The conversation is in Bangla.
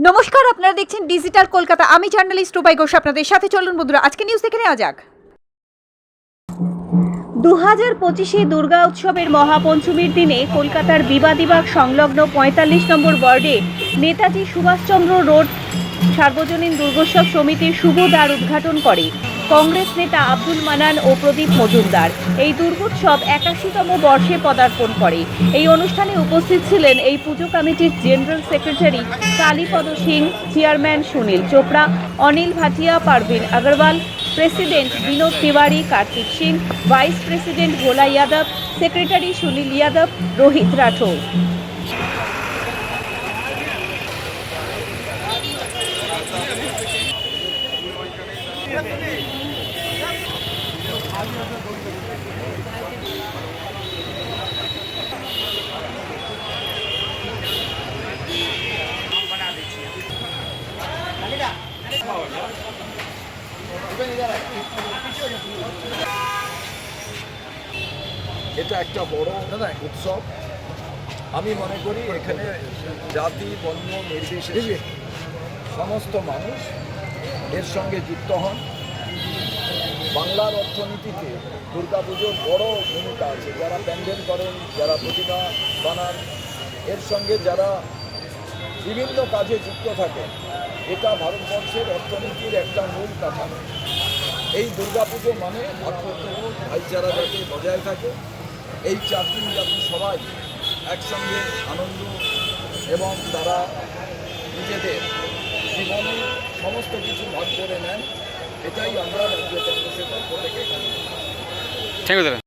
নমস্কার, আপনারা দেখছেন ডিজিটাল কলকাতা। আমি জার্নালিস্ট রূপাই ঘোষ, আপনাদের সাথে চলুন বন্ধুরা। আজকে নিউজ দেখে নেওয়া যাক। 2025 দুর্গা উৎসবের মহাপঞ্চমীর দিনে কলকাতার বিবাদীবাগ সংলগ্ন 45 নম্বর ওয়ার্ডে নেতাজি সুভাষচন্দ্র রোড সার্বজনীন দুর্গোৎসব সমিতির শুভ দ্বার উদ্ঘাটন করে কংগ্রেস নেতা আব্দুল মান্নান ও প্রদীপ মজুমদার। এই দুর্গোৎসব 81তম বর্ষে পদার্পণ করে। এই অনুষ্ঠানে উপস্থিত ছিলেন এই পুজো কমিটির general secretary Kalipada Singh, chairman Sunil Chopra, Anil Bhatia, Parvin Agarwal, president Binod Tiwari, Kartik Singh, vice president Bhola Yadav, secretary Sunil Yadav, Rohit Rathore. এটা একটা বড় উৎসব। আমি মনে করি এখানে জাতি বর্ণ নির্বিশেষে সমস্ত মানুষ এর সঙ্গে যুক্ত হন। বাংলার অর্থনীতিতে দুর্গাপুজোর বড় ভূমিকা আছে। যারা প্যান্ডেল করেন, যারা প্রতিমা বানান, এর সঙ্গে যারা বিভিন্ন কাজে যুক্ত থাকেন, এটা ভারতবর্ষের অর্থনীতির একটা মূল কাঠামো। এই দুর্গাপুজো মানে ভাতৃত্ব ভাইচারা যাতে বজায় থাকে, এই চারটি জাতি সবাই একসঙ্গে আনন্দ এবং তারা নিজেদের জীবনে সমস্ত কিছু ভাগ করে নেন, এটাই আমরা রাজ্য কংগ্রেসের পক্ষ থেকে। থ্যাংক ইউ দাদা।